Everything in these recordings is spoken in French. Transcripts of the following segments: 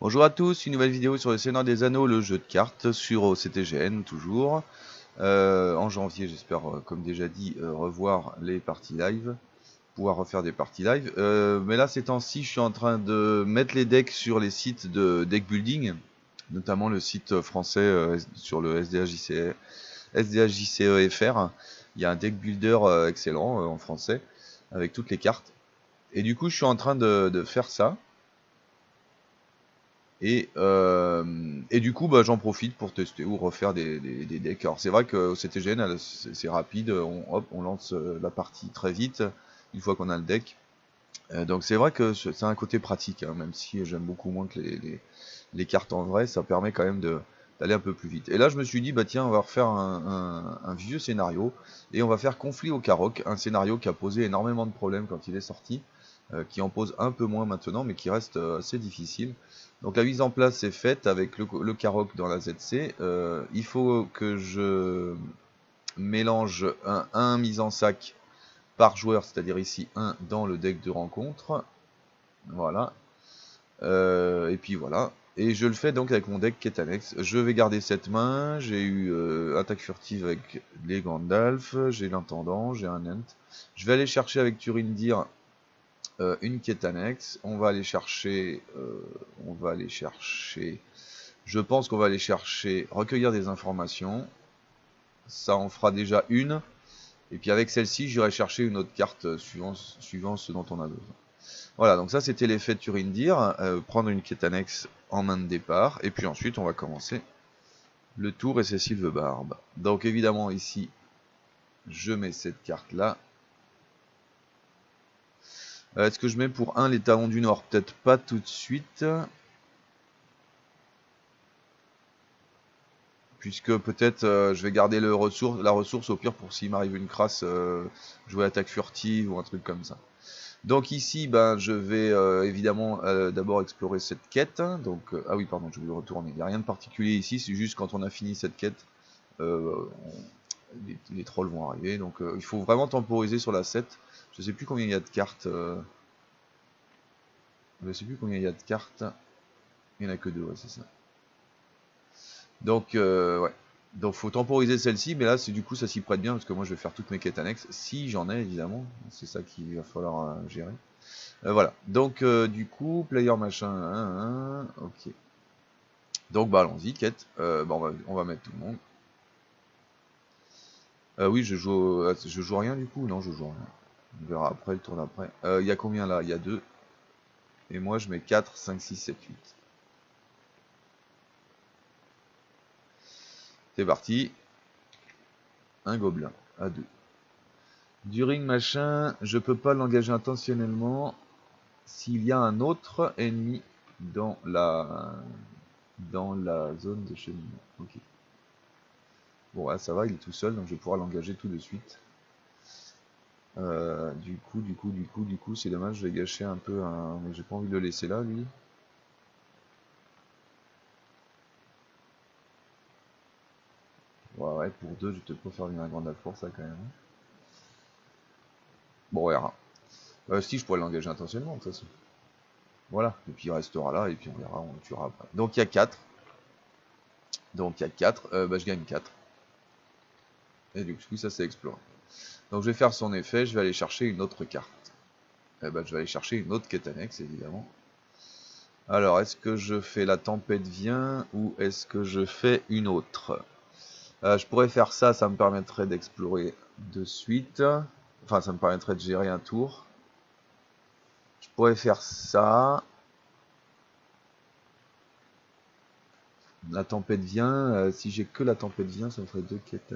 Bonjour à tous, une nouvelle vidéo sur le Seigneur des Anneaux, le jeu de cartes sur OCTGN toujours. En janvier, j'espère, comme déjà dit, revoir les parties live, pouvoir refaire des parties live. Mais là, ces temps-ci, je suis en train de mettre les decks sur les sites de deck building, notamment le site français sur le SDHJCE.fr. Il y a un deck builder excellent en français avec toutes les cartes. Et du coup, je suis en train de faire ça. Et du coup, bah, j'en profite pour tester ou refaire des decks. Alors c'est vrai que CTGN, c'est rapide, on lance la partie très vite, une fois qu'on a le deck. Donc c'est vrai que c'est un côté pratique, hein, même si j'aime beaucoup moins que les cartes en vrai, ça permet quand même d'aller un peu plus vite. Et là je me suis dit, bah tiens, on va refaire un vieux scénario, et on va faire Conflit au Carrock, un scénario qui a posé énormément de problèmes quand il est sorti, qui en pose un peu moins maintenant, mais qui reste assez difficile. Donc la mise en place est faite avec le Carrock dans la ZC. Il faut que je mélange un mise en sac par joueur, c'est-à-dire ici un dans le deck de rencontre. Voilà. Et puis voilà. Et je le fais donc avec mon deck Ketanex. Je vais garder cette main. J'ai eu attaque furtive avec les Gandalf. J'ai l'intendant. J'ai un Ent. Je vais aller chercher avec Turindir une Ketanex. On va aller chercher. Je pense qu'on va aller chercher. Recueillir des informations. Ça en fera déjà une. Et puis avec celle-ci, j'irai chercher une autre carte suivant ce dont on a besoin. Voilà, donc ça c'était l'effet de Turindir, prendre une quête annexe en main de départ, et puis ensuite on va commencer le tour et c'est Sylvebarbe. Donc évidemment ici, je mets cette carte là. Est-ce que je mets pour 1 les talons du Nord? Peut-être pas tout de suite. Puisque peut-être je vais garder la ressource au pire pour s'il m'arrive une crasse, jouer attaque furtive ou un truc comme ça. Donc ici, ben, je vais évidemment d'abord explorer cette quête. Donc, ah oui, pardon, je vais retourner. Il n'y a rien de particulier ici, c'est juste quand on a fini cette quête, les trolls vont arriver. Donc il faut vraiment temporiser sur la 7. Je sais plus combien il y a de cartes. Je sais plus combien il y a de cartes. Il n'y en a que 2, ouais, c'est ça. Donc, ouais. Donc faut temporiser celle-ci, mais là c'est du coup ça s'y prête bien parce que moi je vais faire toutes mes quêtes annexes, si j'en ai évidemment, c'est ça qu'il va falloir gérer. Voilà, donc du coup, player machin, ok. Donc bah allons-y, quête, bah, on va mettre tout le monde. Oui, je joue rien du coup, non je joue rien. On verra après, le tour d'après. Il y a combien là? Il y a 2. Et moi je mets 4, 5, 6, 7, 8. C'est parti. Un gobelin, à 2. During machin, je peux pas l'engager intentionnellement s'il y a un autre ennemi dans la zone de cheminement. Ok. Bon, ouais, ça va, il est tout seul, donc je vais pouvoir l'engager tout de suite. Du coup, c'est dommage, je vais gâcher un peu un... Mais j'ai pas envie de le laisser là, lui. Ouais, pour 2, je vais peut-être pas faire venir un grand force, ça, quand même. Bon, on verra. Si, je pourrais l'engager intentionnellement, de toute façon. Voilà, et puis il restera là, et puis on verra, on le tuera après. Donc il y a 4. Donc il y a 4, bah, je gagne 4. Et du coup, ça, c'est exploré. Donc je vais faire son effet, je vais aller chercher une autre carte. Et bah, je vais aller chercher une autre quête annexe, évidemment. Alors, est-ce que je fais la tempête vient ou est-ce que je fais une autre? Je pourrais faire ça, ça me permettrait d'explorer de suite. Enfin, ça me permettrait de gérer un tour. Je pourrais faire ça. La tempête vient. Si j'ai que la tempête vient, ça me ferait 2 quêtes.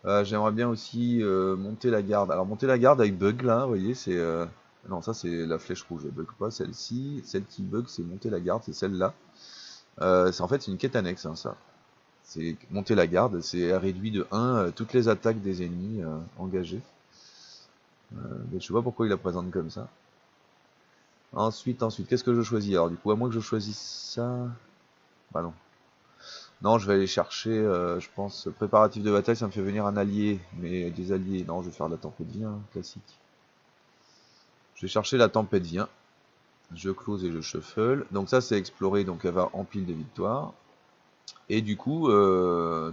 J'aimerais bien aussi monter la garde. Alors, monter la garde avec bug là, vous voyez, c'est... Non, ça c'est la flèche rouge, elle bug pas. Celle-ci, celle qui bug, c'est monter la garde, c'est celle-là. En fait, c'est une quête annexe, hein, ça. C'est monter la garde, c'est réduit de 1 toutes les attaques des ennemis engagés. Mais je sais pas pourquoi il la présente comme ça. Ensuite, qu'est-ce que je choisis? Alors du coup, à moins que je choisisse ça... Bah non. Non, je vais aller chercher, je pense, préparatif de bataille, ça me fait venir un allié. Mais des alliés, non, je vais faire la tempête vient, classique. Je vais chercher la tempête vient. Je close et je shuffle. Donc ça c'est exploré, donc elle va en pile de victoire. Et du coup,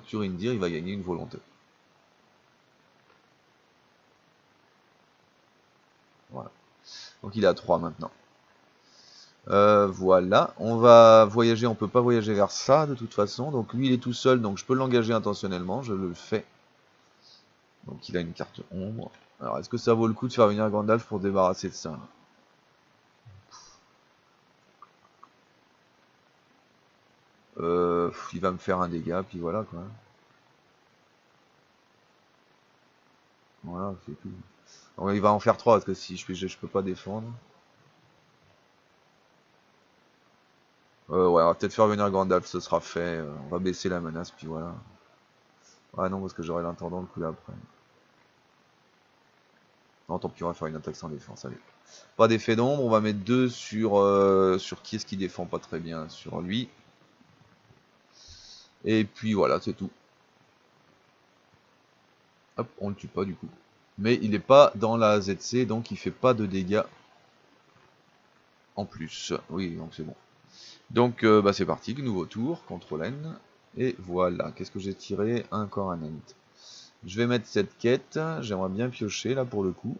Turindir il va gagner une volonté. Voilà. Donc il est à 3 maintenant. Voilà, on va voyager, on peut pas voyager vers ça de toute façon. Donc lui il est tout seul, donc je peux l'engager intentionnellement, je le fais. Donc il a une carte ombre. Alors est-ce que ça vaut le coup de faire venir Gandalf pour débarrasser de ça? Il va me faire un dégât, puis voilà quoi. Voilà, c'est tout. Donc, il va en faire 3 parce que si je peux pas défendre. Ouais, on va peut-être faire venir Gandalf, ce sera fait. On va baisser la menace, puis voilà. Ah non, parce que j'aurai l'intendant le coup d'après. Non, tant pis, on va faire une attaque sans défense, allez. Pas d'effet d'ombre, on va mettre 2 sur qui est-ce qui défend pas très bien, sur lui. Et puis voilà, c'est tout. Hop, on le tue pas du coup. Mais il n'est pas dans la ZC, donc il fait pas de dégâts en plus. Oui, donc c'est bon. Donc bah, c'est parti, nouveau tour, CTRL N. Et voilà, qu'est-ce que j'ai tiré? Encore un ent. Je vais mettre cette quête, j'aimerais bien piocher là pour le coup.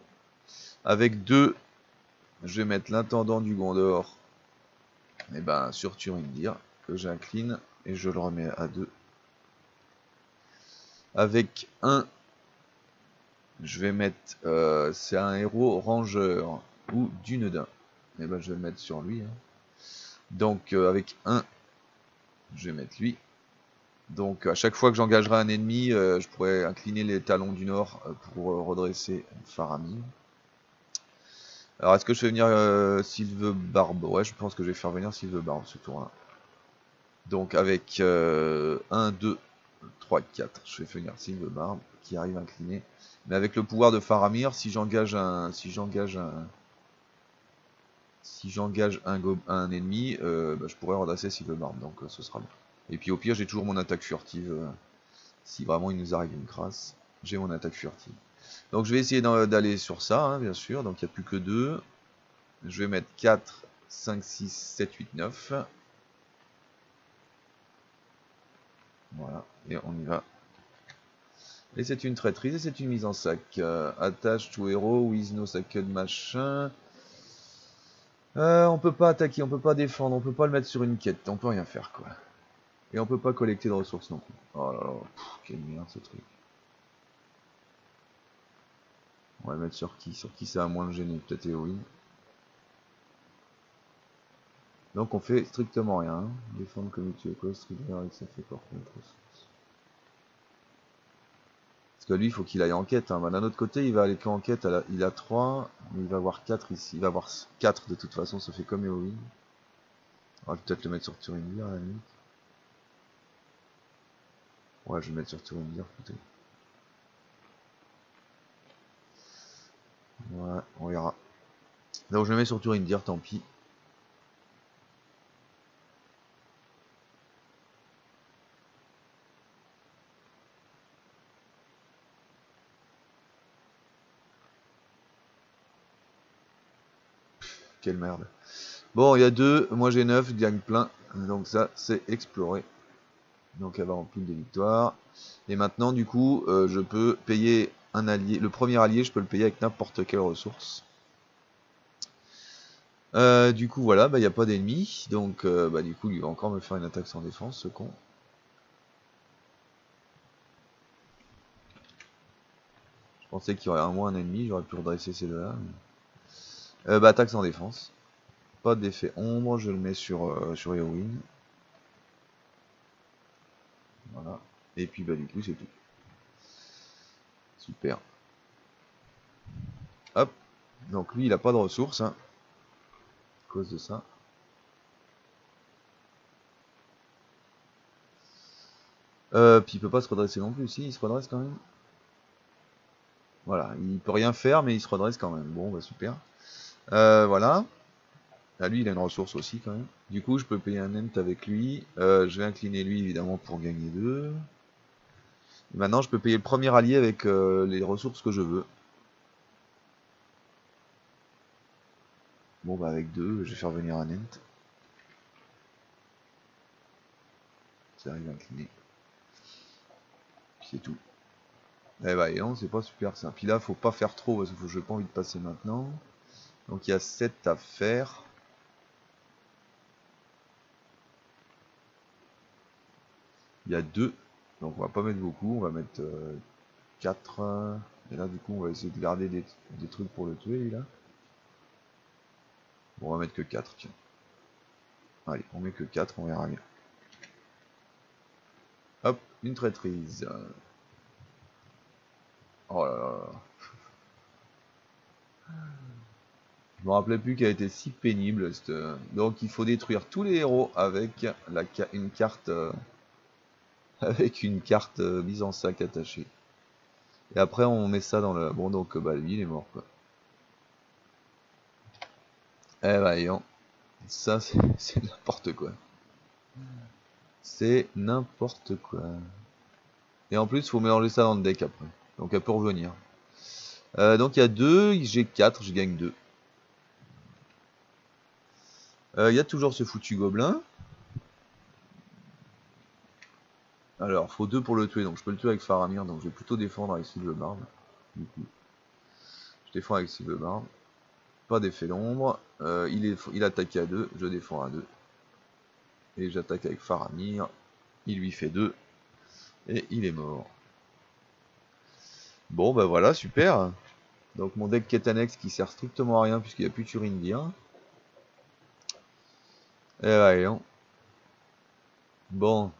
Avec 2, je vais mettre l'intendant du Gondor et ben, sur Turindir, que j'incline et je le remets à 2. Avec 1, je vais mettre, c'est un héros rangeur ou Dunedain. Et ben je vais le mettre sur lui. Hein. Donc avec 1, je vais mettre lui. Donc à chaque fois que j'engagerai un ennemi, je pourrais incliner les talons du nord pour redresser Faramir. Alors est-ce que je fais venir Sylvebarbe? Ouais, je pense que je vais faire venir Sylvebarbe ce tour-là. Donc avec 1, 2, 3, 4, je fais venir Sylvebarbe qui arrive incliné. Mais avec le pouvoir de Faramir, si j'engage un ennemi, bah, je pourrais redresser Sylvebarbe, donc ce sera bon. Et puis au pire, j'ai toujours mon attaque furtive. Si vraiment il nous arrive une crasse, j'ai mon attaque furtive. Donc je vais essayer d'aller sur ça, hein, bien sûr. Donc il n'y a plus que 2. Je vais mettre 4, 5, 6, 7, 8, 9. Voilà, et on y va. Et c'est une traîtrise et c'est une mise en sac. Attache to hero with no sacked machin. On peut pas attaquer, on peut pas défendre, on peut pas le mettre sur une quête, on peut rien faire quoi. Et on peut pas collecter de ressources non plus. Oh là là, quelle merde ce truc. On va le mettre sur qui? Sur qui ça a moins le gêner? Peut-être Eowyn. Donc on fait strictement rien. Hein. Défendre comme tu es cost, avec ça fait par contre. Parce que lui il faut qu'il aille en quête. Hein. Bah, d'un autre côté il va aller qu'en quête, il a 3, mais il va avoir 4 ici. Il va avoir 4 de toute façon, ça fait comme Eowyn. On va peut-être le mettre sur Turindir à la limite. Ouais, je vais le mettre sur Turindir peut-être. Ouais, on verra. Donc je le mets sur Turindir, tant pis. Quelle merde. Bon, il y a 2, moi j'ai 9, je gagne plein. Donc ça, c'est exploré. Donc elle va en pile de victoires. Et maintenant, du coup, je peux payer un allié. Le premier allié, je peux le payer avec n'importe quelle ressource. Du coup, voilà, bah, il n'y a pas d'ennemis. Donc, bah, du coup, il va encore me faire une attaque sans défense, ce con. Je pensais qu'il y aurait un moins un ennemi, j'aurais pu redresser ces deux-là. Mais... bah, attaque sans défense. Pas d'effet ombre, je le mets sur Eowyn. Voilà. Et puis, bah, du coup, c'est tout. Super. Hop. Donc, lui, il a pas de ressources. Hein, à cause de ça. Puis il peut pas se redresser non plus, si, il se redresse quand même. Voilà, il peut rien faire, mais il se redresse quand même. Bon, bah super. Voilà. Ah, lui, il a une ressource aussi quand même. Du coup, je peux payer un ent avec lui. Je vais incliner lui, évidemment, pour gagner 2. Et maintenant, je peux payer le premier allié avec les ressources que je veux. Bon bah avec 2, je vais faire venir un ent. Ça arrive incliné. Puis c'est tout. Eh bah et non, c'est pas super ça. Puis là, faut pas faire trop parce que j'ai pas envie de passer maintenant. Donc il y a 7 à faire. Il y a 2. Donc on va pas mettre beaucoup, on va mettre 4. Et là du coup on va essayer de garder des trucs pour le tuer lui là. Bon, on va mettre que 4, tiens. Allez, on met que 4, on verra bien. Hop, une traîtrise. Oh là là. Je me rappelais plus qu'elle était si pénible. Donc il faut détruire tous les héros avec une carte avec une carte mise en sac attachée. Et après on met ça dans le... Bon donc bah lui il est mort quoi. Eh bah ayant. Ça c'est n'importe quoi. C'est n'importe quoi. Et en plus il faut mélanger ça dans le deck après. Donc elle peut revenir. Donc il y a 2, j'ai 4, je gagne 2. Il y a toujours ce foutu gobelin. Alors, faut 2 pour le tuer, donc je peux le tuer avec Faramir, donc je vais plutôt défendre avec Sylvebarbe. Du coup, je défends avec Sylvebarbe. Pas d'effet d'ombre. Il attaque à 2, je défends à 2. Et j'attaque avec Faramir. Il lui fait 2. Et il est mort. Bon, bah voilà, super. Donc mon deck Ketanex qui sert strictement à rien puisqu'il n'y a plus de Turindir. Et allez, hein. Bon.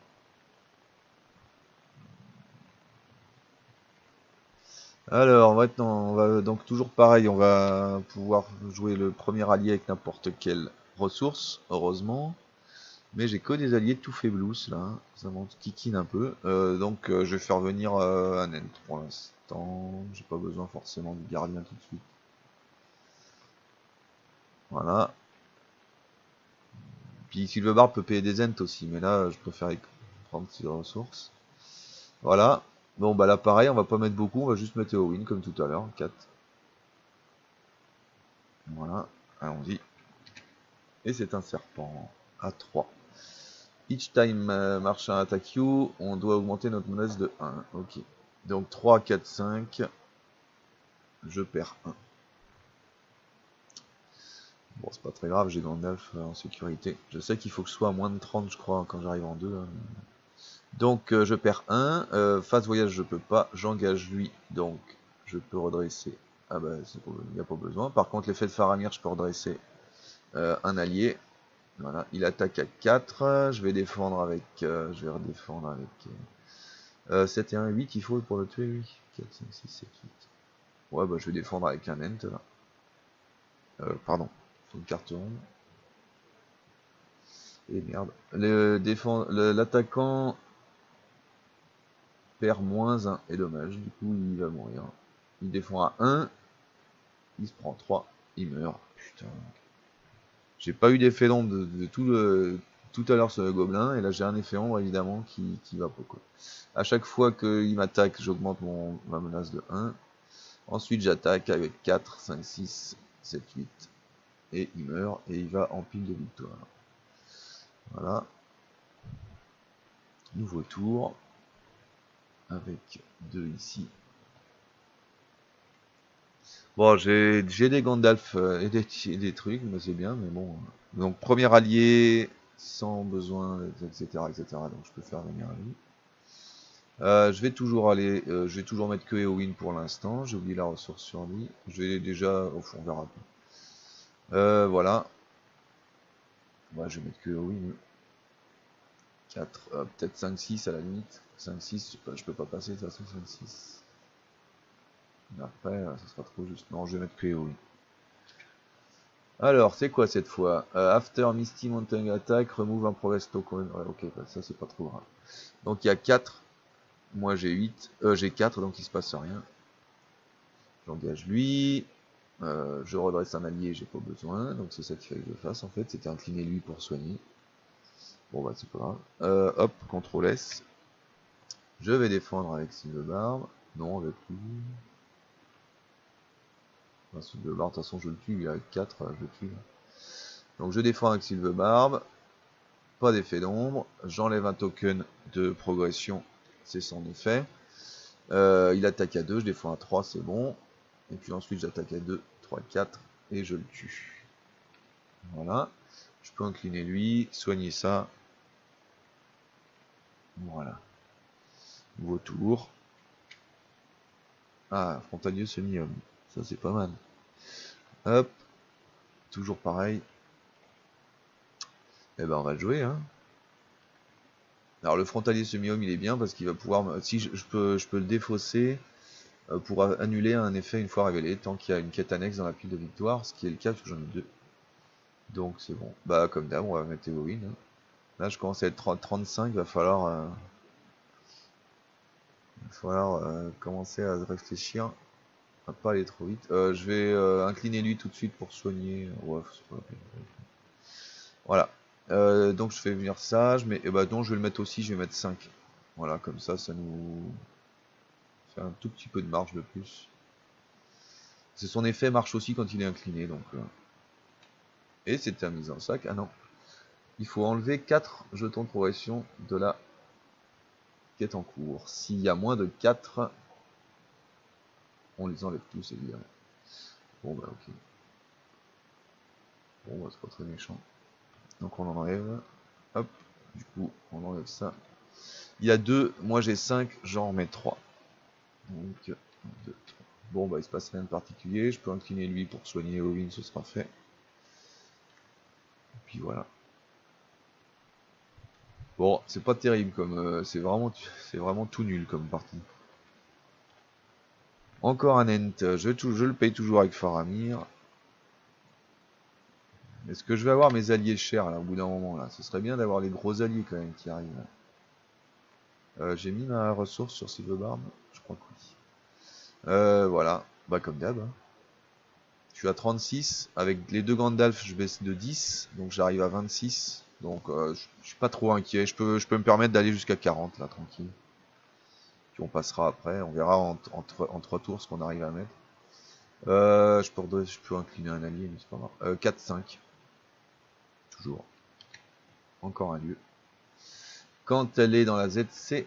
Alors maintenant, on va donc toujours pareil, on va pouvoir jouer le premier allié avec n'importe quelle ressource, heureusement. Mais j'ai que des alliés tout faiblous là, ça m'en kikine un peu. Donc je vais faire venir un ent pour l'instant. J'ai pas besoin forcément du gardien tout de suite. Voilà. Puis Sylvebarbe peut payer des ents aussi, mais là je préfère prendre ses ressources. Voilà. Bon bah là pareil, on va pas mettre beaucoup, on va juste mettre Eowyn comme tout à l'heure, 4. Voilà, allons-y. Et c'est un serpent à 3. Each time marchand attack you, on doit augmenter notre menace de 1. Ok. Donc 3, 4, 5. Je perds 1. Bon, c'est pas très grave, j'ai Gandalf en sécurité. Je sais qu'il faut que je sois à moins de 30, je crois, quand j'arrive en 2. Hein. Donc je perds 1. Phase voyage, je peux pas. J'engage lui, donc je peux redresser. Ah bah, il n'y a pas besoin. Par contre, l'effet de Faramir, je peux redresser un allié. Voilà, il attaque à 4. Je vais défendre avec. Je vais redéfendre avec. 7 et 1, 8, il faut pour le tuer, lui. 4, 5, 6, 7, 8. Ouais, bah je vais défendre avec un ent là. Pardon, faut une carte ronde. Et merde. L'attaquant perd moins 1. Et dommage, du coup il va mourir. Il défend à 1. Il se prend 3. Il meurt. Putain. J'ai pas eu d'effet d'ombre de tout à l'heure sur le gobelin. Et là j'ai un effet ombre évidemment qui va pas quoi. A chaque fois qu'il m'attaque, j'augmente ma menace de 1. Ensuite j'attaque avec 4, 5, 6, 7, 8. Et il meurt. Et il va en pile de victoire. Voilà. Nouveau tour. Avec 2 ici. Bon, j'ai des Gandalf et des trucs, mais c'est bien, mais bon. Donc, premier allié, sans besoin, etc., etc. Donc, je peux faire venir lui. Je vais toujours aller, je vais toujours mettre que Eowyn pour l'instant. J'ai oublié la ressource sur lui. Je vais déjà, au fond, on verra. Voilà. Ouais, je vais mettre que Eowyn. 4, peut-être 5, 6 à la limite. 5, 6, je peux pas passer de toute façon 5, 6. Mais après, ça sera trop juste. Non, je vais mettre que Eowyn. Alors, c'est quoi cette fois? After Misty Mountain Attack, remove un progress token. Ouais, ok, bah, ça c'est pas trop grave. Donc il y a 4. Moi j'ai 8. J'ai 4, donc il se passe rien. J'engage lui. Je redresse un allié, j'ai pas besoin. Donc c'est ça qu'il fallait que je fasse en fait. C'était incliner lui pour soigner. Bon bah c'est pas grave. Hop, CTRL S. Je vais défendre avec Sylvebarbe. Non, avec lui. Sylvebarbe, de toute façon je le tue, il a 4, je le tue. Donc je défends avec Sylvebarbe. Pas d'effet d'ombre. J'enlève un token de progression. C'est son effet. Il attaque à 2, je défends à 3, c'est bon. Et puis ensuite j'attaque à 2, 3, 4 et je le tue. Voilà. Je peux incliner lui, soigner ça. Voilà. Nouveau tour. Ah, frontalier semi-homme. Ça c'est pas mal. Hop. Toujours pareil. Eh ben on va le jouer, hein. Alors le frontalier semi-homme il est bien parce qu'il va pouvoir... Si je peux le défausser pour annuler un effet une fois révélé, tant qu'il y a une quête annexe dans la pile de victoire, ce qui est le cas parce que j'en ai 2. Donc c'est bon. Bah comme d'hab, on va mettre Eowyn. Hein. Là je commence à être 35, va falloir commencer à réfléchir. À pas aller trop vite. Je vais incliner lui tout de suite pour soigner. Ouais, c'est pas la peine. Voilà. Donc je fais venir ça, et bah donc je vais le mettre aussi, je vais mettre 5. Voilà, comme ça nous fait un tout petit peu de marge de plus. C'est son effet marche aussi quand il est incliné, donc. Et c'est terminé en sac. Ah non. Il faut enlever 4 jetons de progression de la quête en cours. S'il y a moins de 4, on les enlève tous évidemment. Bon bah ok. Bon bah c'est pas très méchant. Donc on en enlève. Hop. Du coup on enlève ça. Il y a 2, moi j'ai 5, j'en remets 3. Donc 1, 2, 3. Bon bah il se passe rien de particulier. Je peux incliner lui pour soigner Eowyn, ce sera fait. Et puis voilà. Bon, c'est pas terrible comme. C'est vraiment tout nul comme partie. Encore un Ent, je le paye toujours avec Faramir. Est-ce que je vais avoir mes alliés chers là au bout d'un moment là? Ce serait bien d'avoir les gros alliés quand même qui arrivent. J'ai mis ma ressource sur Sylvebarbe? Je crois que oui. Voilà, bah comme d'hab. Hein. Je suis à 36, avec les 2 Gandalf je baisse de 10, donc j'arrive à 26. Donc je suis pas trop inquiet, je peux me permettre d'aller jusqu'à 40 là, tranquille. Puis on passera après, on verra en 3 tours ce qu'on arrive à mettre. Je peux incliner un allié, mais c'est pas grave. 4-5. Toujours. Encore un lieu. Quand elle est dans la ZC,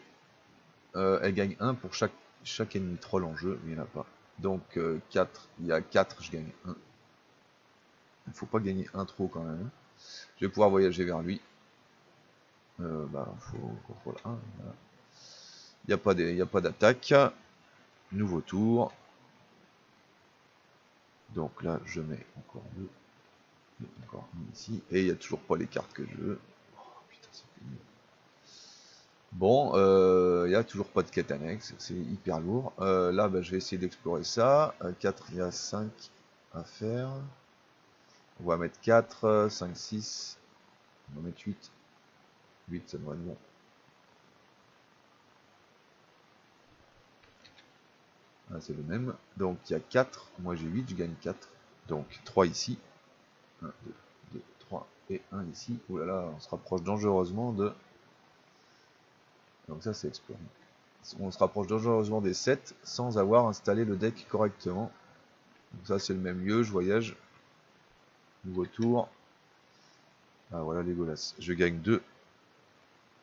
elle gagne 1 pour chaque ennemi troll en jeu, mais il n'y en a pas. Donc 4, il y a 4, je gagne 1. Il ne faut pas gagner 1 trop quand même. Je vais pouvoir voyager vers lui. Bah, faut contrôle 1. Voilà. Il n'y a pas d'attaque. Nouveau tour. Donc là, je mets encore 2. Encore 1 ici. Et il n'y a toujours pas les cartes que je veux. Oh, putain, c'est fini. Bon, il n'y a toujours pas de quête annexe, c'est hyper lourd. Là, bah, je vais essayer d'explorer ça. 4, il y a 5 à faire. On va mettre 4, 5, 6. On va mettre 8. 8, ça devrait être bon. Ah, c'est le même. Donc, il y a 4. Moi, j'ai 8, je gagne 4. Donc, 3 ici. 1, 2, 2, 3 et 1 ici. Ouh là là, on se rapproche dangereusement de... Donc ça, c'est explorer. On se rapproche dangereusement des 7 sans avoir installé le deck correctement. Donc ça, c'est le même lieu, je voyage. Nouveau tour. Ah voilà Legolas. Je gagne 2.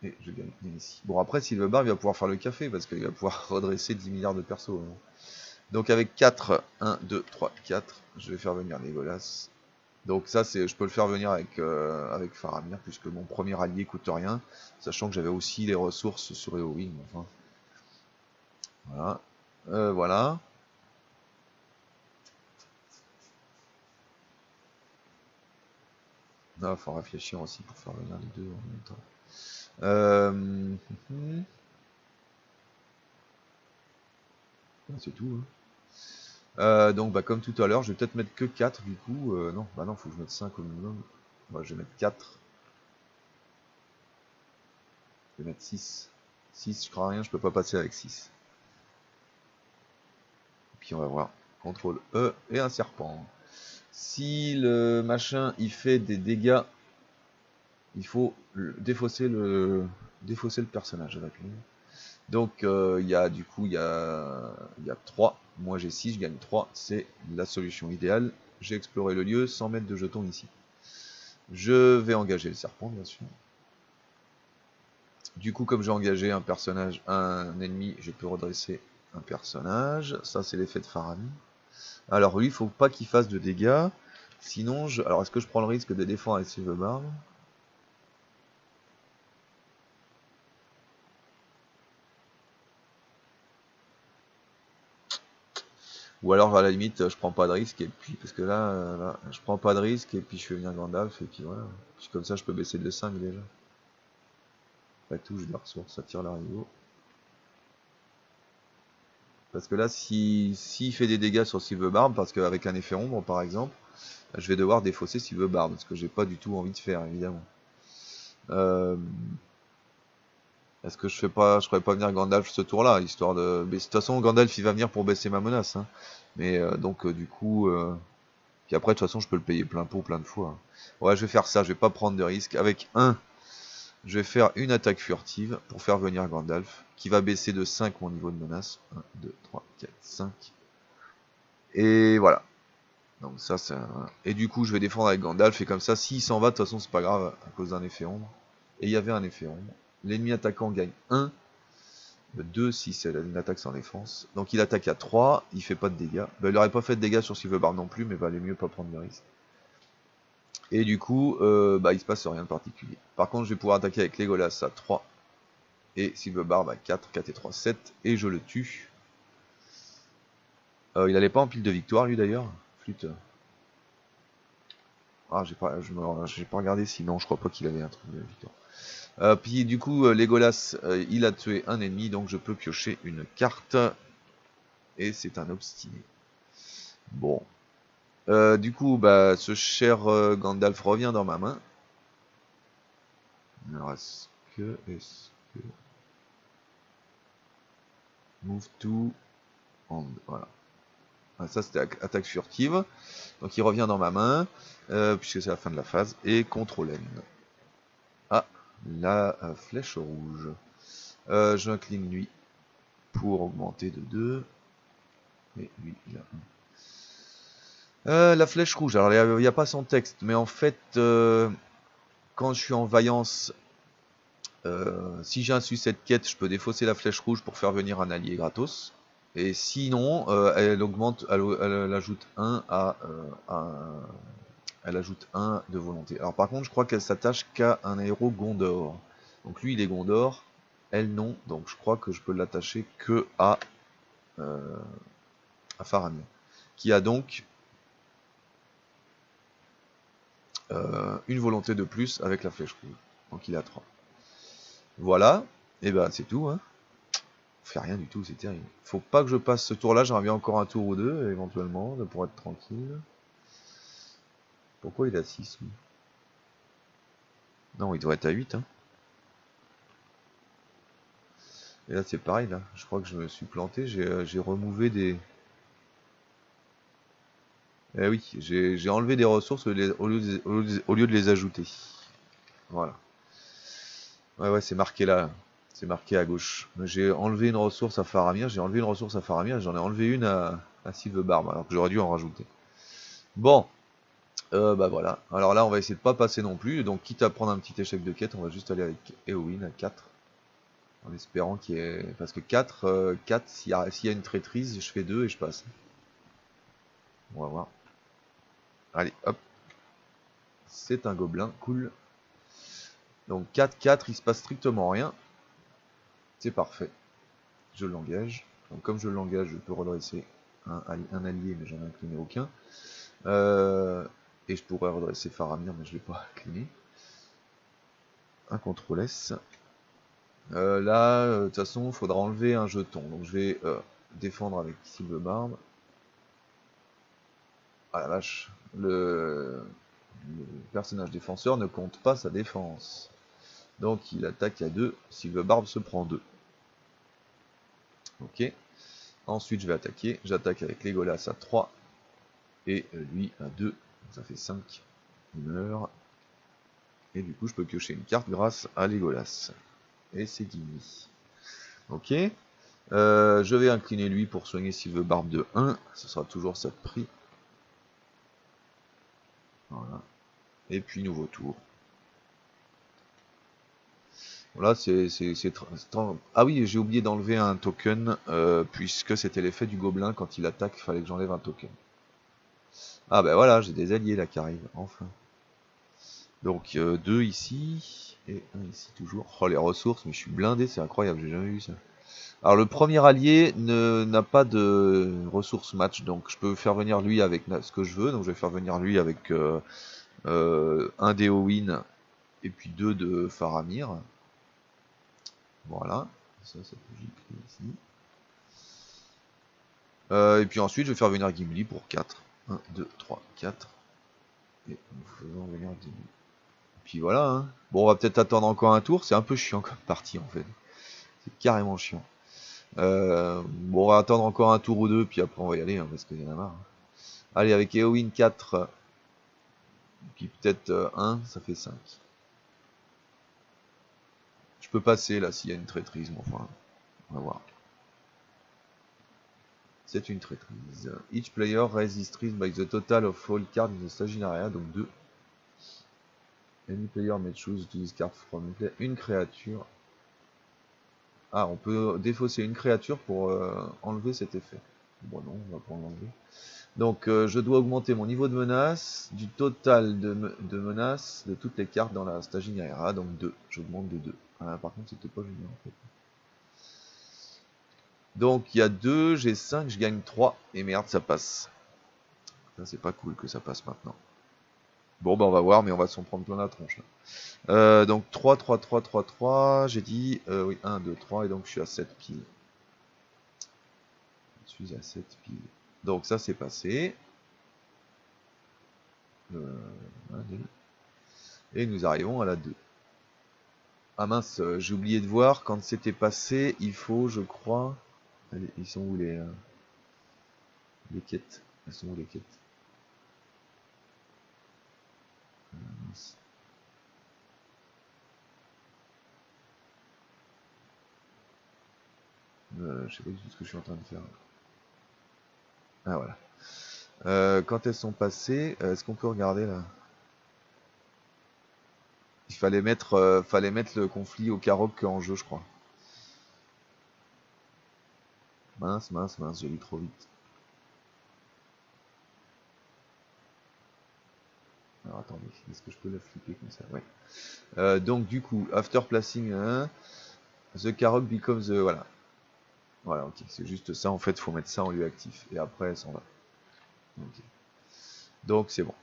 Et je gagne 1 ici. Bon après Sylvebarbe il va pouvoir faire le café parce qu'il va pouvoir redresser 10 milliards de persos. Hein. Donc avec 4, 1, 2, 3, 4, je vais faire venir Legolas. Donc ça je peux le faire venir avec Faramir puisque mon premier allié coûte rien. Sachant que j'avais aussi les ressources sur Eowyn. Enfin. Voilà. Voilà. Il faut réfléchir aussi pour faire venir les deux en même temps. C'est tout. Hein. Donc bah, comme tout à l'heure, je vais peut-être mettre que 4 du coup. Non, bah non, faut que je mette 5 au minimum. Bah, je vais mettre 4. Je vais mettre 6. 6, je crois rien, je peux pas passer avec 6. Et puis on va voir. CTRL E et un serpent. Si le machin il fait des dégâts, il faut défausser le personnage avec lui. Donc il y a 3, moi j'ai 6, je gagne 3, c'est la solution idéale. J'ai exploré le lieu sans mettre de jetons ici. Je vais engager le serpent, bien sûr. Du coup, comme j'ai engagé un personnage, un ennemi, je peux redresser un personnage. Ça, c'est l'effet de Faramir. Alors lui, il faut pas qu'il fasse de dégâts. Sinon, alors est-ce que je prends le risque de défendre avec Silverbarb? Ou alors à la limite, je prends pas de risque et puis parce que là, je prends pas de risque et puis je fais venir Gandalf et puis voilà. Puis comme ça, je peux baisser de 5 déjà. Pas tout, j'ai des ressources, ça tire l'arigot. Parce que là, s'il fait des dégâts sur Silverbarb, parce qu'avec un effet ombre par exemple, je vais devoir défausser Silverbarb, ce que j'ai pas du tout envie de faire évidemment. Est-ce que je ferais pas venir Gandalf ce tour-là, histoire de. Mais de toute façon, Gandalf il va venir pour baisser ma menace. Hein. Mais donc du coup, puis après de toute façon, je peux le payer plein pot plein de fois. Hein. Ouais, je vais faire ça. Je vais pas prendre de risque. Avec je vais faire une attaque furtive pour faire venir Gandalf, qui va baisser de 5 mon niveau de menace. 1, 2, 3, 4, 5. Et voilà. Donc ça, c'est et du coup, je vais défendre avec Gandalf, et comme ça, s'il s'en va, de toute façon, c'est pas grave, à cause d'un effet ombre. Et il y avait un effet ombre. L'ennemi attaquant gagne 1, 2 si c'est une attaque sans défense. Donc il attaque à 3, il fait pas de dégâts. Ben, il aurait pas fait de dégâts sur Silverbarb non plus, mais valait mieux pas prendre de risque. Et du coup, bah, il se passe rien de particulier. Par contre, je vais pouvoir attaquer avec Legolas à 3, et Silverbarb à 4, 4 et 3, 7, et je le tue. Il allait pas en pile de victoire lui d'ailleurs. Flûte. Ah, j'ai pas regardé, sinon je crois pas qu'il avait un truc de victoire. Puis du coup, Legolas, il a tué un ennemi, donc je peux piocher une carte. Et c'est un obstiné. Bon. Du coup, bah, ce cher Gandalf revient dans ma main. Alors, est-ce que... Move to... Voilà. Ah, ça, c'était attaque furtive. Donc, il revient dans ma main, puisque c'est la fin de la phase. Et contrôle N. Ah, la flèche rouge. J'incline lui pour augmenter de 2. Et lui, il a 1. La flèche rouge, alors il n'y a pas son texte, mais en fait, quand je suis en vaillance, si j'ai un succès de quête, je peux défausser la flèche rouge pour faire venir un allié gratos. Et sinon, elle augmente, elle ajoute 1 elle ajoute 1 de volonté. Alors par contre, je crois qu'elle s'attache qu'à un héros Gondor. Donc lui, il est Gondor, elle non. Donc je crois que je peux l'attacher que à Faramir, qui a donc une volonté de plus avec la flèche rouge. Donc il a 3. Voilà, et ben c'est tout. Hein. On fait rien du tout, c'est terrible. Faut pas que je passe ce tour-là, j'aimerais bien encore un tour ou deux, éventuellement, pour être tranquille. Pourquoi il a 6 lui? Non, il doit être à 8. Hein. Et là c'est pareil, là. Je crois que je me suis planté, j'ai remouvé des... Eh oui, j'ai enlevé des ressources au lieu de les ajouter. Voilà. Ouais, c'est marqué là. C'est marqué à gauche. J'ai enlevé une ressource à Faramir, j'en ai enlevé une à Silverbarb, alors que j'aurais dû en rajouter. Bon, bah voilà. Alors là, on va essayer de pas passer non plus, donc quitte à prendre un petit échec de quête, on va juste aller avec Éowyn à 4. En espérant qu'il y ait... Parce que 4, s'il y a une traîtrise, je fais 2 et je passe. On va voir. Allez, hop. C'est un gobelin, cool. Donc 4, 4, il se passe strictement rien. C'est parfait. Je l'engage. Donc comme je l'engage, je peux redresser un allié, mais j'en ai incliné aucun. Et je pourrais redresser Faramir, mais je ne l'ai pas incliné. Un contrôle S. Là, de toute façon, il faudra enlever un jeton. Donc je vais défendre avec Silverbarb. Ah la vache. Le personnage défenseur ne compte pas sa défense. Donc il attaque à 2. Silverbarb se prend 2. Ok. Ensuite je vais attaquer. J'attaque avec Legolas à 3. Et lui à 2. Donc ça fait 5. Il meurt. Et du coup je peux piocher une carte grâce à Legolas. Et c'est Gimli. Ok. Je vais incliner lui pour soigner Silverbarb de 1. Ce sera toujours ça de prix. Voilà. Et puis nouveau tour. Voilà, ah oui, j'ai oublié d'enlever un token, puisque c'était l'effet du gobelin, quand il attaque, il fallait que j'enlève un token. Ah ben voilà, j'ai des alliés là qui arrivent, enfin. Donc 2 ici, et 1 ici toujours. Oh les ressources, mais je suis blindé, c'est incroyable, j'ai jamais vu ça. Alors le premier allié n'a pas de ressources match, donc je peux faire venir lui avec ce que je veux, donc je vais faire venir lui avec un d'Eowyn et puis 2 de Faramir. Voilà, ça bouge ici. Et puis ensuite je vais faire venir Gimli pour 4. 1, 2, 3, 4. Et nous faisons venir Gimli. Puis voilà, hein. Bon, on va peut-être attendre encore un tour, c'est un peu chiant comme partie en fait. C'est carrément chiant. Bon, on va attendre encore un tour ou deux, puis après on va y aller, hein, parce qu'il y en a marre. Allez, avec Eowyn 4, puis peut-être 1, ça fait 5. Je peux passer là s'il y a une traîtrise, mais enfin, on va voir. C'est une traîtrise. Each player raises his trees by the total of all cards in the staging area, donc 2. Any player may choose to discard from play une créature. Ah, on peut défausser une créature pour enlever cet effet. Bon non, on va pas l'enlever. Donc je dois augmenter mon niveau de menace du total de menace de toutes les cartes dans la staging area, donc 2. J'augmente de 2. Ah, par contre c'était pas génial en fait. Donc il y a 2, j'ai 5, je gagne 3, et merde ça passe. Ça c'est pas cool que ça passe maintenant. Bon bah on va voir, mais on va s'en prendre plein la tronche là. Donc 3, 3, 3, 3, 3, j'ai dit, oui 1, 2, 3, et donc je suis à 7 piles. Je suis à 7 piles. Donc ça c'est passé. Et nous arrivons à la 2. Ah mince, j'ai oublié de voir, quand c'était passé, il faut, je crois... Allez, ils sont où les quêtes? Elles sont où les quêtes? Mince. Je sais pas du tout ce que je suis en train de faire. Ah voilà. Quand elles sont passées, est-ce qu'on peut regarder là? Il fallait mettre le conflit au Carrock en jeu, je crois. Mince, mince, mince, j'ai lu trop vite. Alors attendez, est-ce que je peux la flipper comme ça? Ouais. Donc du coup, after placing, the Carrock becomes the... Voilà. Voilà, ok, c'est juste ça, en fait, faut mettre ça en lieu actif. Et après, elle s'en va. Okay. Donc c'est bon.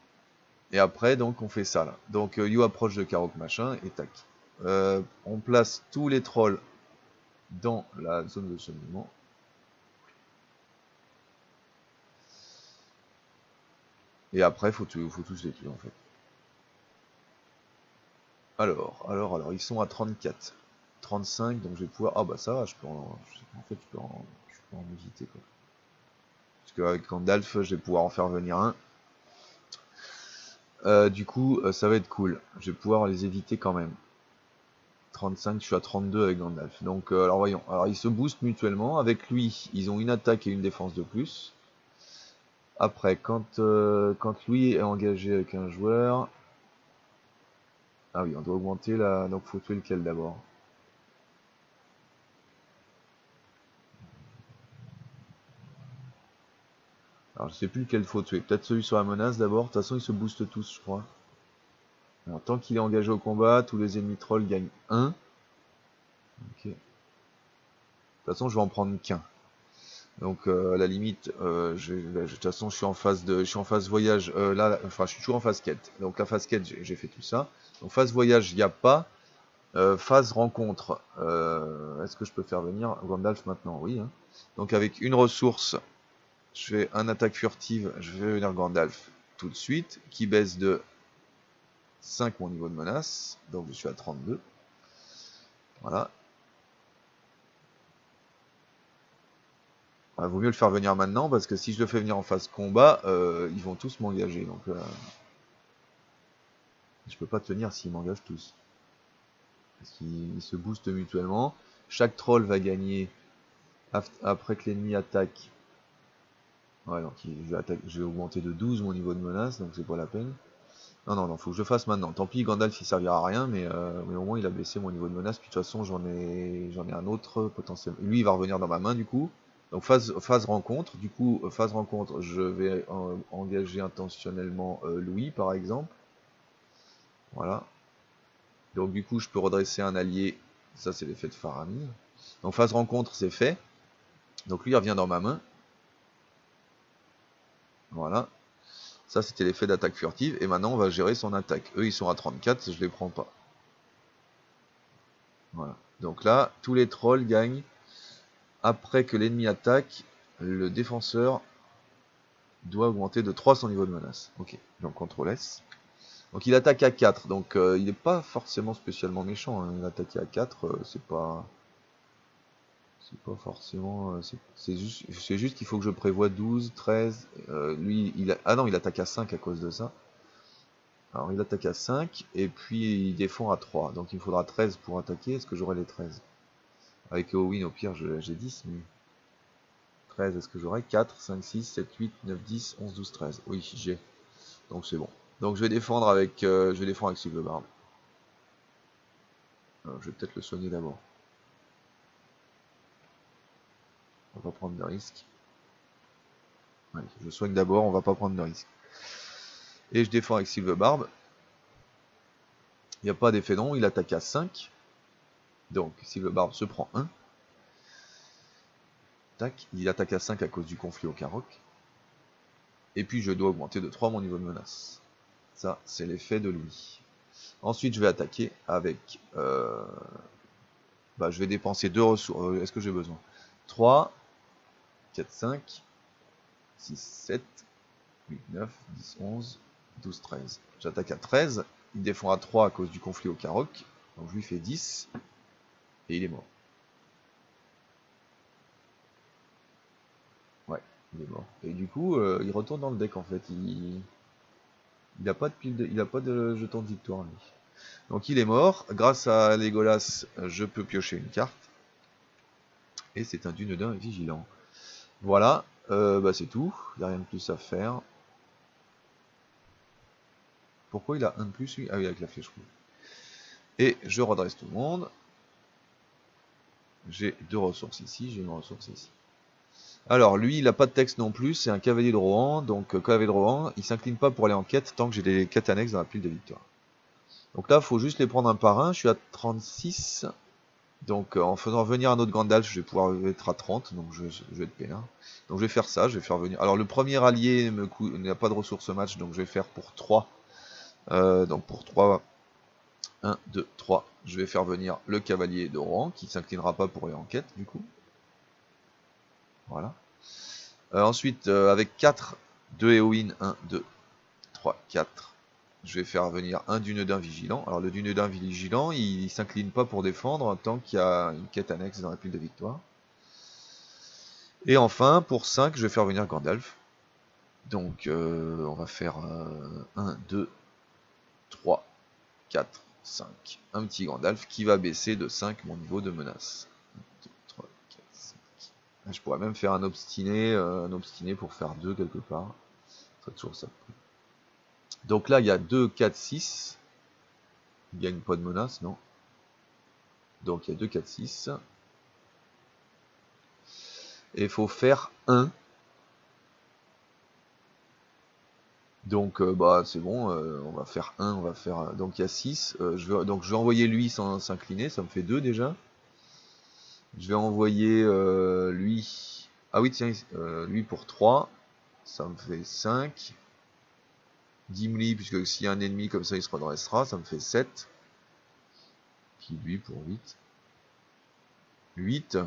Et après, donc on fait ça là. Donc you approach de Carrock machin, et tac. On place tous les trolls dans la zone de cheminement. Et après, faut tous les tuer en fait. Alors, ils sont à 34. 35, donc je vais pouvoir... Ah bah ça va, je peux en éviter quoi. Parce qu'avec Gandalf, je vais pouvoir en faire venir un. Du coup, ça va être cool. Je vais pouvoir les éviter quand même. 35, je suis à 32 avec Gandalf. Donc, alors voyons. Alors, ils se boostent mutuellement. Avec lui, ils ont une attaque et une défense de plus. Après, quand lui est engagé avec un joueur... Ah oui, on doit augmenter la... Donc, faut tuer lequel d'abord? Alors, je sais plus lequel faut tuer. Peut-être celui sur la menace d'abord. De toute façon, ils se boostent tous, je crois. Alors, tant qu'il est engagé au combat, tous les ennemis trolls gagnent 1. Ok. De toute façon, je vais en prendre qu'un. Donc à la limite, de toute façon, je suis en phase voyage. Là, enfin, je suis toujours en phase quête. Donc la phase quête, j'ai fait tout ça. Donc phase voyage, il n'y a pas. Phase rencontre. Est-ce que je peux faire venir Gandalf maintenant? Oui. Hein. Donc avec une ressource, je fais un attaque furtive. Je vais venir Gandalf tout de suite, qui baisse de 5 mon niveau de menace. Donc je suis à 32. Voilà. Vaut mieux le faire venir maintenant, parce que si je le fais venir en phase combat, ils vont tous m'engager. Donc je peux pas tenir s'ils m'engagent tous. Parce qu'ils se boostent mutuellement. Chaque troll va gagner après que l'ennemi attaque. Ouais, donc je vais augmenter de 12 mon niveau de menace, donc c'est pas la peine. Non, non, non, faut que je le fasse maintenant. Tant pis, Gandalf il servira à rien, mais au moins il a baissé mon niveau de menace. Puis de toute façon, j'en ai un autre potentiel. Lui, il va revenir dans ma main du coup. Donc phase rencontre. Du coup, phase rencontre, je vais engager intentionnellement Louis par exemple. Voilà. Donc du coup, je peux redresser un allié. Ça, c'est l'effet de Faramir. Donc phase rencontre, c'est fait. Donc lui, il revient dans ma main. Voilà. Ça, c'était l'effet d'attaque furtive. Et maintenant, on va gérer son attaque. Eux, ils sont à 34, je les prends pas. Voilà. Donc là, tous les trolls gagnent. Après que l'ennemi attaque, le défenseur doit augmenter de 3 son niveau de menace. Ok, donc CTRL S. Donc il attaque à 4, donc il n'est pas forcément spécialement méchant. Hein. Il attaque à 4, c'est pas forcément... c'est juste qu'il faut que je prévoie 12, 13... lui, ah non, il attaque à 5 à cause de ça. Alors il attaque à 5, et puis il défend à 3. Donc il me faudra 13 pour attaquer. Est-ce que j'aurai les 13? Avec Eowyn, au pire, j'ai 10, mais... 13, est-ce que j'aurai 4, 5, 6, 7, 8, 9, 10, 11, 12, 13. Oui, j'ai. Donc c'est bon. Donc je vais défendre avec Silverbarb. Je vais peut-être le soigner d'abord. On va pas prendre de risque. Allez, je soigne d'abord, on va pas prendre de risque. Et je défends avec Silverbarb. Il n'y a pas d'effet non, il attaque à 5. Donc Silverbarb se prend 1. Tac, il attaque à 5 à cause du conflit au Carrock. Et puis je dois augmenter de 3 mon niveau de menace. Ça, c'est l'effet de lui. Ensuite, je vais attaquer avec... je vais dépenser 2 ressources. Est-ce que j'ai besoin? 3, 4, 5, 6, 7, 8, 9, 10, 11, 12, 13. J'attaque à 13. Il défend à 3 à cause du conflit au Carrock. Donc je lui fais 10. Et il est mort. Ouais, il est mort. Et du coup, il retourne dans le deck en fait. Il a pas de pile il a pas de jeton de victoire lui. Donc il est mort. Grâce à Legolas, je peux piocher une carte. Et c'est un Dunedain vigilant. Voilà, c'est tout. Il n'y a rien de plus à faire. Pourquoi il a un de plus lui? Ah oui, avec la flèche rouge. Et je redresse tout le monde. J'ai 2 ressources ici, j'ai une ressource ici. Alors lui, il n'a pas de texte non plus, c'est un cavalier de Rohan. Donc cavalier de Rohan, il s'incline pas pour aller en quête tant que j'ai des quêtes annexes dans la pile de victoire. Donc là, il faut juste les prendre un par un. Je suis à 36. Donc en faisant venir un autre Gandalf, je vais pouvoir être à 30. Donc je vais être peinard. Donc je vais faire ça, je vais faire venir... Alors le premier allié n'a pas de ressources match, donc je vais faire pour 3. Donc pour 3... 1, 2, 3. Je vais faire venir le cavalier de Rohan, qui ne s'inclinera pas pour aller en quête, du coup. Voilà. Ensuite, avec 4, 2 Éowyn, 1, 2, 3, 4. Je vais faire venir un Dunedain vigilant. Alors le Dunedain vigilant, il s'incline pas pour défendre tant qu'il y a une quête annexe dans la pile de victoire. Et enfin, pour 5, je vais faire venir Gandalf. Donc on va faire 1, 2, 3, 4, 5. Un petit Gandalf qui va baisser de 5 mon niveau de menace. 1, 2, 3, 4, 5. Je pourrais même faire un obstiné pour faire 2 quelque part. Ça toujours ça. Donc là, il y a 2, 4, 6. Il gagne pas de menace, non? Donc il y a 2, 4, 6. Et il faut faire 1. Donc c'est bon, on va faire 1, on va faire... Donc il y a 6. Donc je vais envoyer lui sans s'incliner, ça me fait 2 déjà. Je vais envoyer lui... Ah oui tiens, lui pour 3. Ça me fait 5. Gimli, puisque s'il y a un ennemi comme ça il se redressera, ça me fait 7. Puis lui pour 8. 8.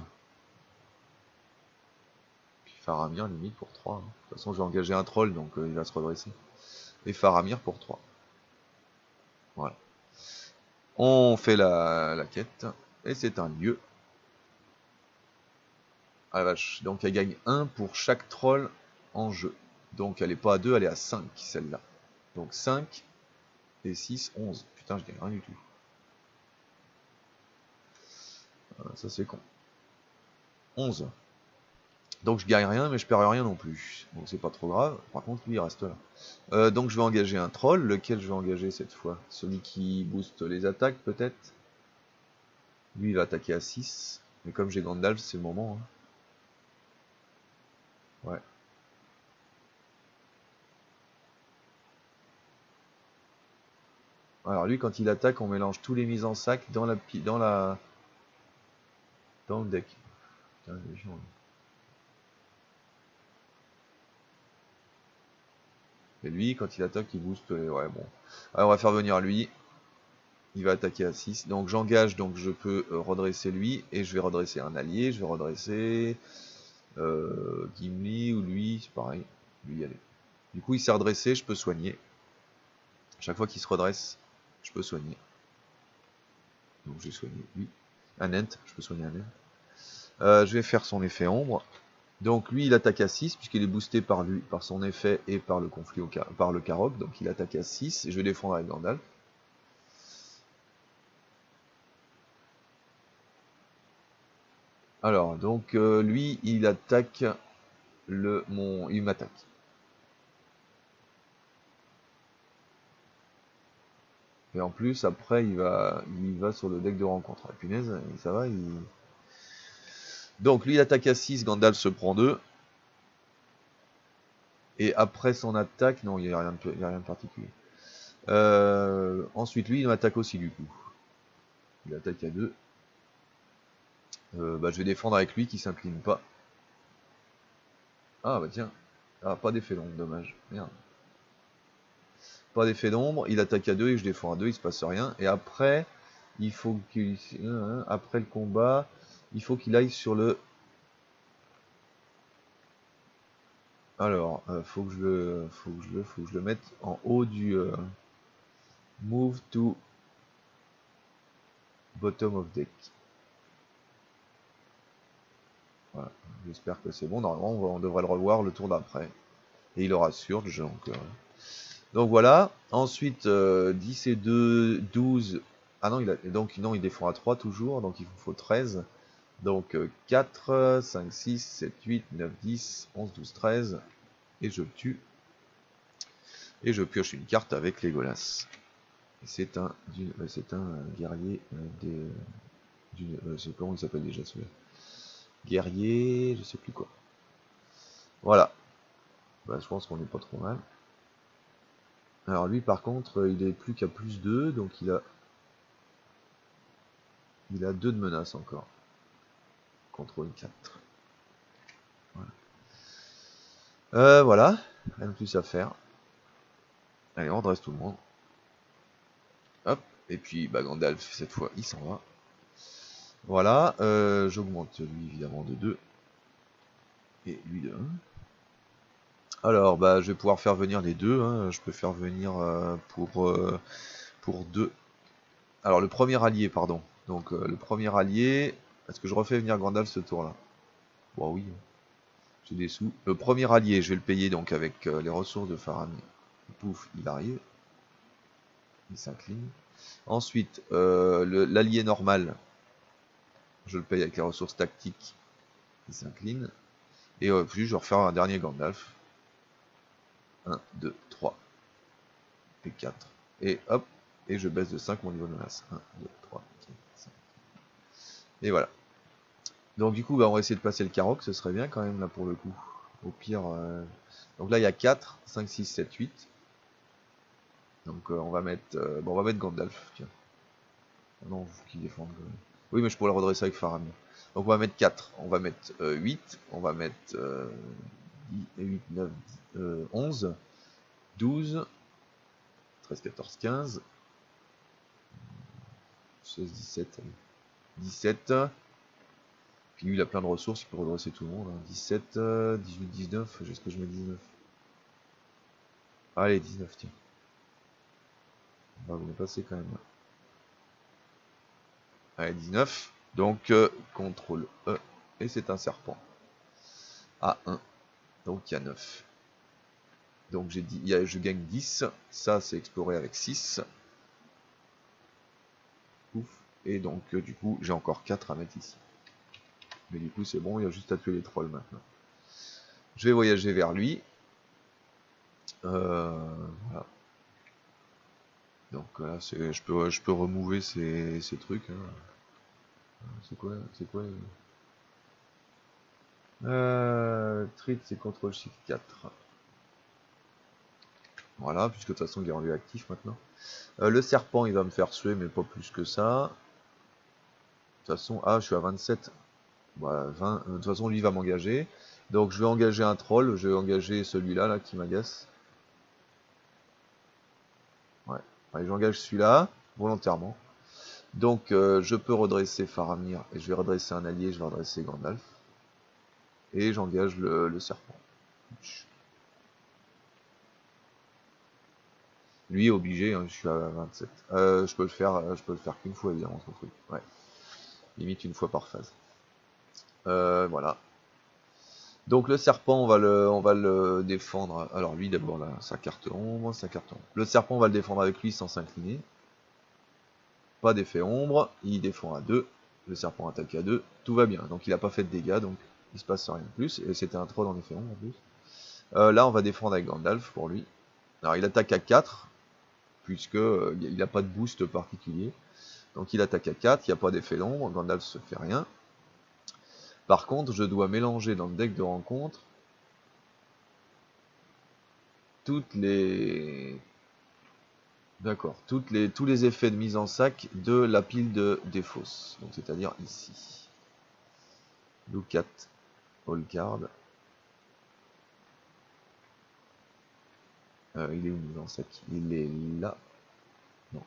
Puis Faramir limite pour 3. Hein. De toute façon j'ai engagé un troll donc il va se redresser. Et Faramir pour 3. Voilà. On fait la quête. Et c'est un lieu. Ah la vache. Donc elle gagne 1 pour chaque troll en jeu. Donc elle est pas à 2, elle est à 5 celle-là. Donc 5 et 6, 11. Putain, je gagne rien du tout. Ça c'est con. 11. Donc je gagne rien, mais je perds rien non plus. Donc c'est pas trop grave. Par contre, lui, il reste là. Donc je vais engager un troll. Lequel je vais engager cette fois? Celui qui booste les attaques, peut-être? Lui, il va attaquer à 6. Mais comme j'ai Gandalf, c'est le moment. Hein. Ouais. Alors lui, quand il attaque, on mélange tous les mises en sac dans dans le deck. Putain, les gens, et lui, quand il attaque, il booste. Ouais, bon. Alors on va faire venir lui. Il va attaquer à 6. Donc j'engage, donc je peux redresser lui. Et je vais redresser un allié. Je vais redresser Gimli ou lui. C'est pareil. Lui, allez. Du coup, il s'est redressé. Je peux soigner. Chaque fois qu'il se redresse, je peux soigner. Donc j'ai soigné lui. Un Ent. Je peux soigner un Ent. Je vais faire son effet ombre. Donc lui il attaque à 6 puisqu'il est boosté par lui, par son effet et par le conflit par le Karok. Donc il attaque à 6 et je vais défendre avec Gandalf. Alors donc lui il attaque il m'attaque. Et en plus après il va sur le deck de rencontre. Ah, punaise, ça va, donc lui il attaque à 6, Gandalf se prend 2. Et après son attaque, non, il n'y a rien de particulier. Ensuite lui il m'attaque aussi du coup. Il attaque à 2. Je vais défendre avec lui qui s'incline pas. Ah bah tiens. Ah, pas d'effet d'ombre, dommage. Merde. Pas d'effet d'ombre, il attaque à 2 et je défends à 2, il se passe rien. Et après, il faut qu'il. Après le combat, il faut qu'il aille sur le. Alors, faut que je le mette en haut du move to bottom of deck. Voilà, j'espère que c'est bon. Normalement, on devrait le revoir le tour d'après. Et il aura surge, donc voilà. Ensuite, 10 et 2, 12. Ah non, donc non, il défend à 3 toujours, donc il vous faut 13. Donc 4, 5, 6, 7, 8, 9, 10, 11, 12, 13. Et je le tue. Et je pioche une carte avec Legolas. C'est un guerrier je sais comment il s'appelle déjà celui-là. Guerrier, je sais plus quoi. Voilà. Bah, je pense qu'on n'est pas trop mal. Alors lui par contre, il est plus qu'à plus 2, donc il a 2 de menace encore. Contrôle 4. Voilà. Voilà, rien de plus à faire. Allez, on redresse tout le monde. Hop, et puis bah, Gandalf, cette fois, il s'en va. Voilà, j'augmente lui évidemment de 2. Et lui de 1. Alors, bah, je vais pouvoir faire venir les deux. Hein. Je peux faire venir pour 2. Alors, le premier allié, pardon. Donc, le premier allié. Est-ce que je refais venir Gandalf ce tour-là? Bon, oui. J'ai des sous. Le premier allié, je vais le payer donc avec les ressources de Faramir. Pouf, il arrive. Il s'incline. Ensuite, l'allié normal, je le paye avec les ressources tactiques. Il s'incline. Et puis je vais refaire un dernier Gandalf. 1, 2, 3 et 4. Et hop, et je baisse de 5 mon niveau de menace. 1, 2, 3, 4, 5. Et voilà. Donc du coup, bah, on va essayer de passer le Karok, ce serait bien quand même là pour le coup. Au pire. Donc là il y a 4, 5, 6, 7, 8. Donc on va mettre. Bon, on va mettre Gandalf, tiens. Non, vous qui défendent. Oui, mais je pourrais le redresser avec Faramir. Donc on va mettre 4, on va mettre 8, on va mettre 8, 9, 11, 12, 13, 14, 15, 16, 17, 17. Puis lui il a plein de ressources, il peut redresser tout le monde. 17, 18, 19, est-ce que je mets 19? Allez, 19, tiens. On va vous les passer quand même. Allez, 19. Donc, CTRL E, et c'est un serpent. A1. Donc, il y a 9. Donc, j'ai dit, je gagne 10. Ça, c'est exploré avec 6. Ouf. Et donc, du coup, j'ai encore 4 à mettre ici. Mais du coup, c'est bon, il y a juste à tuer les trolls maintenant. Je vais voyager vers lui. Voilà. Donc là, je peux remover ces trucs. Hein. C'est quoi? Treat, c'est CTRL Shift 4. Voilà, puisque de toute façon il est rendu actif maintenant. Le serpent, il va me faire suer, mais pas plus que ça. De toute façon, je suis à 27. Voilà, 20. De toute façon, lui va m'engager. Donc je vais engager un troll, je vais engager celui-là là, qui m'agace. Ouais. Allez, j'engage celui-là, volontairement. Donc je peux redresser Faramir, et je vais redresser un allié, je vais redresser Gandalf. Et j'engage le serpent. Lui est obligé, hein, je suis à 27. Je peux le faire qu'une fois évidemment son truc. Ouais. Limite une fois par phase. Voilà. Donc le serpent, on va le défendre. Alors lui d'abord là, sa carte ombre, sa carte ombre. Le serpent, on va le défendre avec lui sans s'incliner. Pas d'effet ombre, il défend à 2. Le serpent attaque à 2. Tout va bien. Donc il n'a pas fait de dégâts, donc il se passe rien de plus. Et c'était un troll en effet ombre en plus. Là on va défendre avec Gandalf pour lui. Alors il attaque à 4, puisque il n'a pas de boost particulier. Donc il attaque à 4, il n'y a pas d'effet d'ombre, Gandalf se fait rien. Par contre, je dois mélanger dans le deck de rencontre toutes les... D'accord, tous les effets de mise en sac de la pile des fosses. Donc c'est-à-dire ici. Look at all card. Il est où mise en sac? Il est là. Non.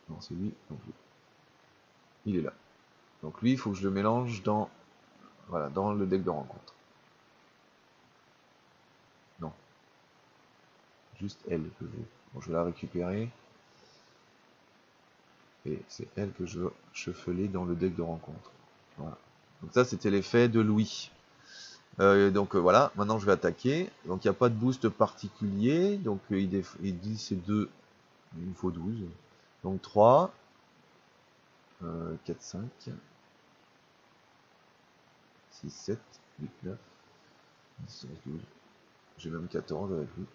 Non, c'est lui. Donc, il est là. Donc lui, il faut que je le mélange dans... Voilà, dans le deck de rencontre. Non. Juste elle que je veux. Bon, je vais la récupérer. Et c'est elle que je veux chefeler dans le deck de rencontre. Voilà. Donc ça, c'était l'effet de Louis. Voilà, maintenant je vais attaquer. Donc il n'y a pas de boost particulier. Donc il dit c'est 2, il me faut 12. Donc 3, 4, 5, 6, 7, 8, 9, 10, 11, 12. J'ai même 14 avec lui.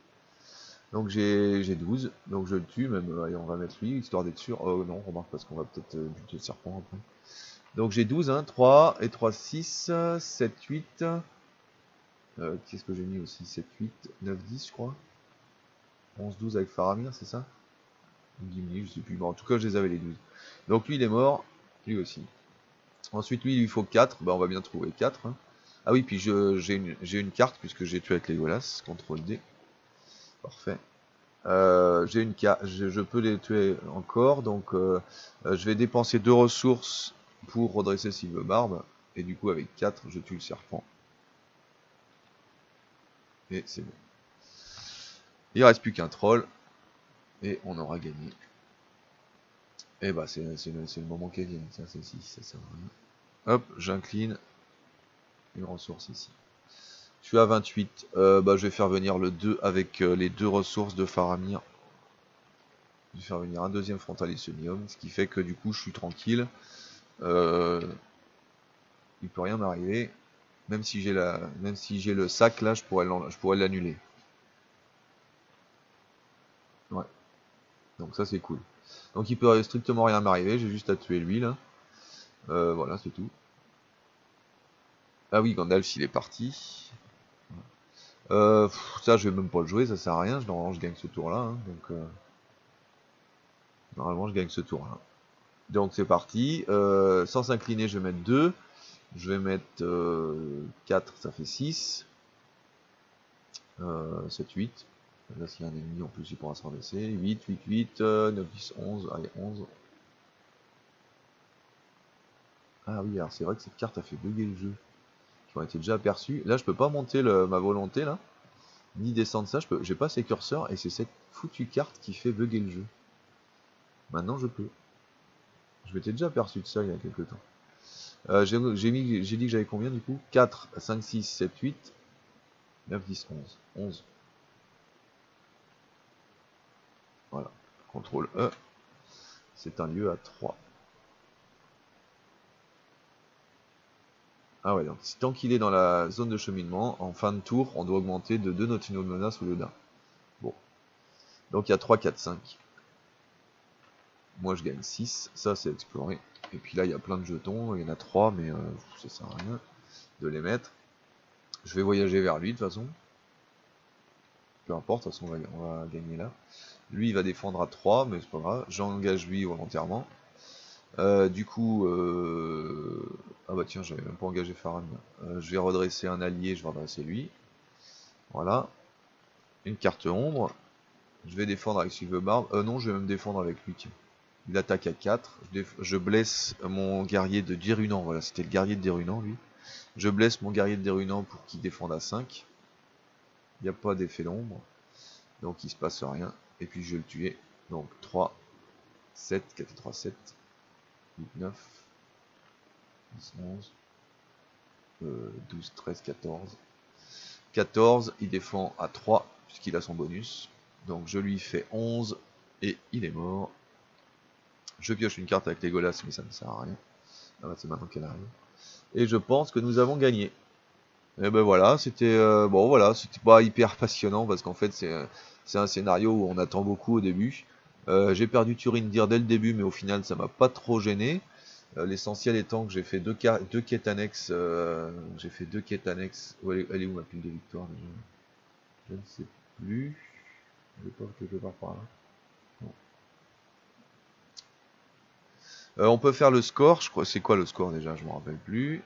Donc j'ai 12. Donc je le tue, même, allez, on va mettre lui, histoire d'être sûr. Oh non, remarque parce qu'on va peut-être buter le serpent après. Donc j'ai 12, hein, 3 et 3, 6, 7, 8. Qu'est-ce que j'ai mis aussi? 7, 8, 9, 10 je crois. 11, 12 avec Faramir, c'est ça? 10 minutes, je sais plus. Bon, en tout cas, je les avais les 12. Donc lui, il est mort. Lui aussi. Ensuite, lui, il lui faut 4. Bah, on va bien trouver 4. Hein. Ah oui, puis j'ai une carte, puisque j'ai tué avec Legolas. CTRL D. Parfait. J'ai une carte. Je peux les tuer encore. Donc, je vais dépenser 2 ressources pour redresser Sylvebarbe. Et du coup, avec 4, je tue le serpent. Et c'est bon. Il reste plus qu'un troll. Et on aura gagné. Et bah, c'est le moment qu'elle vient. Ça, c'est si, ça sert à rien. Hop, j'incline une ressource ici. Je suis à 28. Bah, je vais faire venir le 2 avec les 2 ressources de Faramir. Je vais faire venir un deuxième frontalissonium, ce qui fait que du coup je suis tranquille. Il peut rien m'arriver. Même si j'ai le sac là, je pourrais l'annuler. Ouais. Donc ça c'est cool. Donc il peut strictement rien m'arriver, j'ai juste à tuer lui là. Voilà, c'est tout. Ah oui, Gandalf il est parti. Ça je vais même pas le jouer, ça sert à rien, normalement je gagne ce tour là. Hein, donc normalement je gagne ce tour là. Donc c'est parti. Sans s'incliner je vais mettre 2. Je vais mettre 4, ça fait 6. 7, 8. Là s'il y a un ennemi en plus il pourra se redresser. 8, 8, 8, 9, 10, 11. Allez, 11. Ah oui, alors c'est vrai que cette carte a fait bugger le jeu. Je m'en étais déjà aperçu. Là je peux pas monter ma volonté là. Ni descendre ça, j'ai pas ces curseurs et c'est cette foutue carte qui fait bugger le jeu. Maintenant je peux. Je m'étais déjà aperçu de ça il y a quelques temps. J'ai dit que j'avais combien du coup? 4, 5, 6, 7, 8, 9, 10, 11. 11. Voilà. CTRL E. C'est un lieu à 3. Ah ouais, donc tant qu'il est dans la zone de cheminement, en fin de tour, on doit augmenter de 2 notre signaux de menace au lieu d'un. Bon. Donc il y a 3, 4, 5. Moi je gagne 6, ça c'est explorer. Et puis là il y a plein de jetons, il y en a 3, mais ça sert à rien de les mettre. Je vais voyager vers lui de toute façon. Peu importe, de toute façon on va gagner là. Lui il va défendre à 3, mais c'est pas grave. J'engage lui volontairement. Du coup, ah bah tiens, j'avais même pas engagé Farhan. Je vais redresser un allié, je vais redresser lui. Voilà. Une carte ombre. Je vais défendre avec Silverbarb. Non, je vais même défendre avec lui. Tiens. Il attaque à 4. Je blesse mon guerrier de Dirunant. Voilà, c'était le guerrier de Dirunant, lui. Je blesse mon guerrier de Dirunant pour qu'il défende à 5. Il n'y a pas d'effet d'ombre. Donc il se passe rien. Et puis je vais le tuer. Donc 3, 7, 4 et 3, 7, 8, 9, 10, 11, 12, 13, 14. 14, il défend à 3, puisqu'il a son bonus. Donc je lui fais 11, et il est mort. Je pioche une carte avec Legolas, mais ça ne sert à rien. Ah bah c'est maintenant qu'elle arrive. Et je pense que nous avons gagné. Et ben voilà, c'était bon voilà, c'était pas hyper passionnant parce qu'en fait c'est un scénario où on attend beaucoup au début. J'ai perdu Turindir dès le début, mais au final ça m'a pas trop gêné. L'essentiel étant que j'ai fait deux quêtes annexes. J'ai fait 2 quêtes annexes. Elle est où ma pile de victoire déjà? Je ne sais plus. Elle est pas quelque part par là. Non. On peut faire le score, je crois. C'est quoi le score déjà? Je me rappelle plus.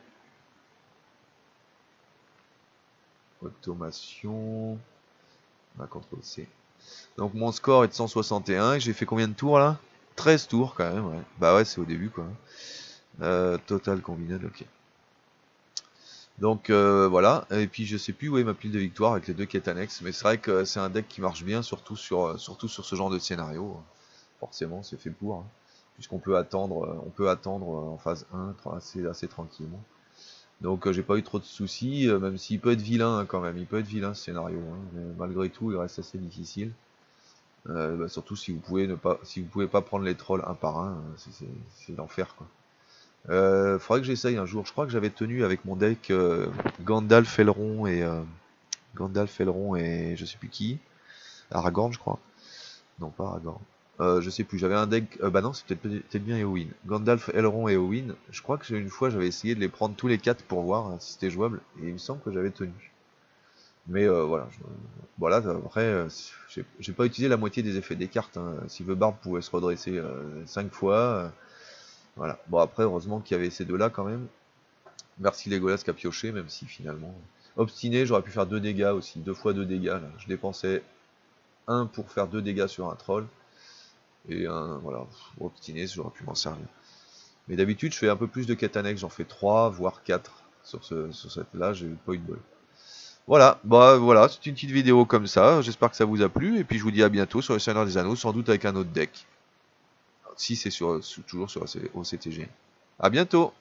Automation. On a CTRL-C. Donc mon score est de 161. J'ai fait combien de tours là? 13 tours quand même, ouais. Bah ouais, c'est au début quoi. Total combiné, ok. Donc voilà, et puis je sais plus où est ma pile de victoire avec les 2 quêtes annexes, mais c'est vrai que c'est un deck qui marche bien, surtout sur ce genre de scénario. Forcément, c'est fait pour, hein, puisqu'on peut attendre, en phase 1 assez tranquillement. Donc j'ai pas eu trop de soucis, même s'il peut être vilain hein, quand même, il peut être vilain ce scénario, hein, mais malgré tout il reste assez difficile. Bah, surtout si vous pouvez pas prendre les trolls un par un, c'est l'enfer quoi. Faudrait que j'essaye un jour. Je crois que j'avais tenu avec mon deck Gandalf, Elrond et je sais plus qui. Aragorn, je crois. Non, pas Aragorn. Je sais plus. J'avais un deck. Bah non, c'est peut-être bien Éowyn. Gandalf, Elrond et Éowyn. Je crois que une fois j'avais essayé de les prendre tous les 4 pour voir hein, si c'était jouable. Et il me semble que j'avais tenu. Mais voilà. Voilà. Après, j'ai pas utilisé la moitié des effets des cartes. Hein. Silverbarb pouvait se redresser 5 fois. Voilà. Bon après, heureusement qu'il y avait ces deux-là quand même. Merci Legolas qui a pioché, même si finalement... Obstiné, j'aurais pu faire 2 dégâts aussi, 2 fois 2 dégâts. Là. Je dépensais 1 pour faire 2 dégâts sur un troll. Et un, voilà, obstiné, j'aurais pu m'en servir. Mais d'habitude, je fais un peu plus de quêtes annexes, j'en fais 3, voire 4 sur cette là, j'ai pas eu de bol. Voilà, bah voilà, c'est une petite vidéo comme ça, j'espère que ça vous a plu, et puis je vous dis à bientôt sur le Seigneur des Anneaux, sans doute avec un autre deck. Si c'est toujours sur OCTG. A bientôt!